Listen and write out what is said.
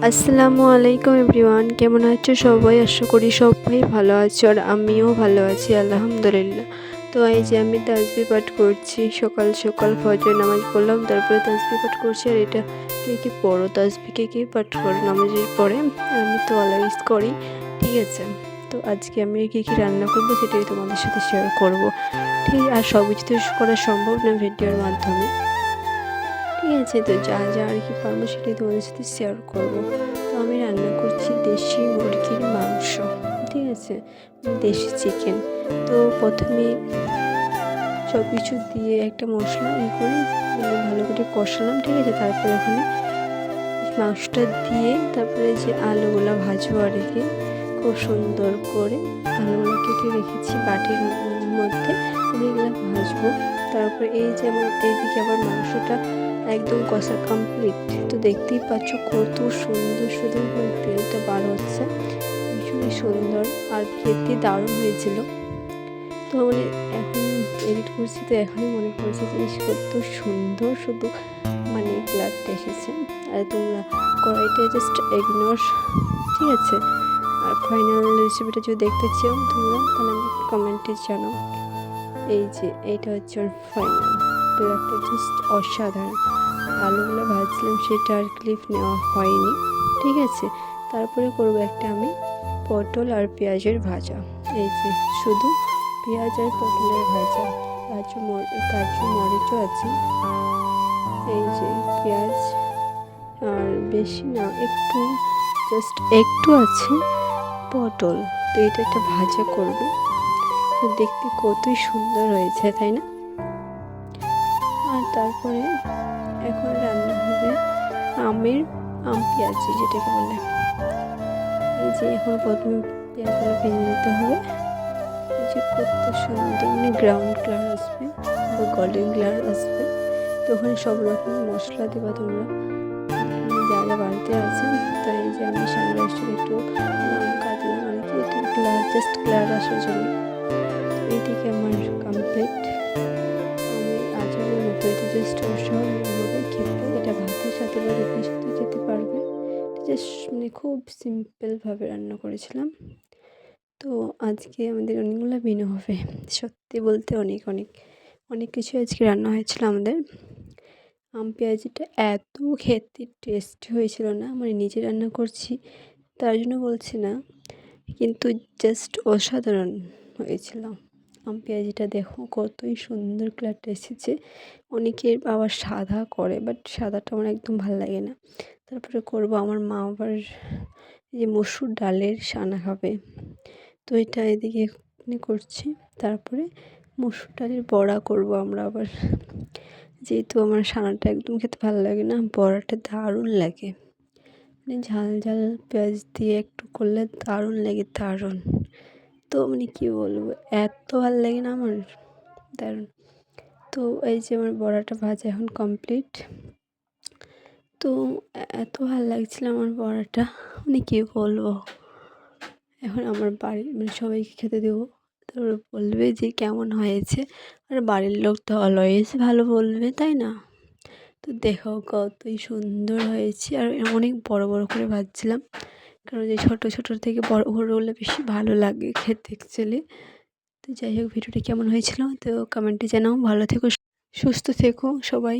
আসসালামু আলাইকুম এভরিওয়ান, কেমন আছো সবাই? আশা করি সবাই ভালো আছো আর আমিও ভালো আছি আলহামদুলিল্লাহ। তো এই যে আমি তাসবিহ পাঠ করছি, সকাল সকাল ফজর নামাজ পড়লাম, তারপরে তাসবিহ পাঠ করছি। আর এটা কে পড়ো, তাসবিহ কে পাঠ করো নামাজের পরে? আমি তো অলওয়েজ করি, ঠিক আছে। তো আজকে আমি কী রান্না করবো সেটাই তোমাদের সাথে শেয়ার করব, ঠিক। আর সব কিছু তো করা সম্ভব না ভিডিওর মাধ্যমে, ঠিক আছে। তো যা যা আর কি পারবো সেটাই তোমাদের সাথে শেয়ার করবো। তো আমি রান্না করছি দেশি মুরগির মাংস, ঠিক আছে, দেশি চিকেন। তো প্রথমে সব কিছু দিয়ে একটা মশলা করে ভালো করে কষালাম, ঠিক আছে। তারপরে ওখানে মাংসটা দিয়ে তারপরে যে আলুগুলো ভাজবো আর কি, খুব সুন্দর করে আলুগুলো কেটে রেখেছি বাটির মধ্যে, আমি এগুলো ভাজবো। তারপরে এই যে আমার এইদিকে আবার মাংসটা একদম কষা কমপ্লিট। তো দেখতেই পাচ্ছ কত সুন্দর সুন্দর তেলটা বার হচ্ছে, ভীষণই সুন্দর আর খেতে দারুণ হয়েছিল। তো মানে এখন এডিট করছি তো এখনই মনে পড়ছে জিনিস কত সুন্দর, শুধু মানে কালারটা এসেছে। আর তোমরা কড়াইটা জাস্ট ইগনোর, ঠিক আছে। আর ফাইনাল রেসিপিটা যদি দেখতে চাও তোমরা, তাহলে আমাকে কমেন্টে জানাও। এই যে এইটা হচ্ছে ওর ফাইনাল কালারটা, জাস্ট অসাধারণ। আলুগুলো ভাজছিলাম সেটা আর ক্লিপ নেওয়া হয়নি, ঠিক আছে। তারপরে করবো একটা আমি পটল আর পেঁয়াজের ভাজা। এই যে শুধু পেঁয়াজ আর পটলের ভাজা, কাজু মরিচও আছে। এই যে পেঁয়াজ আর বেশি না, একটু জাস্ট একটু আছে পটল। তো এটা একটা ভাজা করব, তো দেখতে কতই সুন্দর হয়েছে, তাই না? আর তারপরে এখন রান্না হবে আম পেঁয়াজি, যেটাকে বলে। এই যে এখন প্রথমে পেঁয়াজগুলো ভেজে নিতে হবে, এই যে কত সুন্দর মানে গ্রাউন্ড কালার আসবে বা গোল্ডেন কালার আসবে। তো ওখানে সব রকম মশলা দেবা তোমরা যা যা বাড়িতে আছে। তাই এই যে আমি সানরাইজটা একটু লঙ্কা দিলাম আর কি, একটু জাস্ট কালার আসার জন্য। এইদিকে আমার কমপ্লিট, আমি আচারের মতো এটা জাস্ট অসাধারণভাবে খেতে, এটা ভাতের সাথে বা রুটির সাথে খেতে পারবে। জাস্ট মানে খুব সিম্পলভাবে রান্না করেছিলাম। তো আজকে আমাদের অনেকগুলো মেনু হবে, সত্যি বলতে অনেক অনেক অনেক কিছু আজকে রান্না হয়েছিল আমাদের। আম পেঁয়াজিটা এত খেতে টেস্টি হয়েছিল না, মানে নিজে রান্না করছি তার জন্য বলছি না, কিন্তু জাস্ট অসাধারণ হয়েছিল। আম পেঁয়াজিটা দেখো কতই সুন্দর কালারটা এসেছে। অনেকের আবার সাদা করে, বাট সাদাটা আমার একদম ভালো লাগে না। তারপরে করব আমার মা আবার এই যে মসুর ডালের সানা খাবে, তো এটা এদিকে করছি। তারপরে মসুর ডালের বড়া করব আমরা আবার, যেহেতু আমার সানাটা একদম খেতে ভালো লাগে না, বড়াটা দারুণ লাগে, মানে ঝাল ঝাল পেঁয়াজ দিয়ে একটু করলে দারুণ লাগে, দারুণ। তো মানে কী বলবো, এত ভালো লাগে না আমার, দারুণ। তো এই যে আমার বড়াটা ভাজা এখন কমপ্লিট। তো এত ভালো লাগছিল আমার বড়াটা, মানে কী বলবো। এখন আমার বাড়ির মানে সবাইকে খেতে দেবো, তারপরে বলবে যে কেমন হয়েছে। আর বাড়ির লোক তো অলওয়েজ ভালো বলবে, তাই না? তো দেখো কতই সুন্দর হয়েছে। আর অনেক বড় বড় করে ভাজছিলাম, কারণ এই ছোটো ছোটোর থেকে বড় বড়গুলো বেশি ভালো লাগে খেতে অ্যাকচুয়ালি। তো যাই হোক, ভিডিওটা কেমন হয়েছিল তো কমেন্টে জানাও। ভালো থেকো, সুস্থ থেকো সবাই।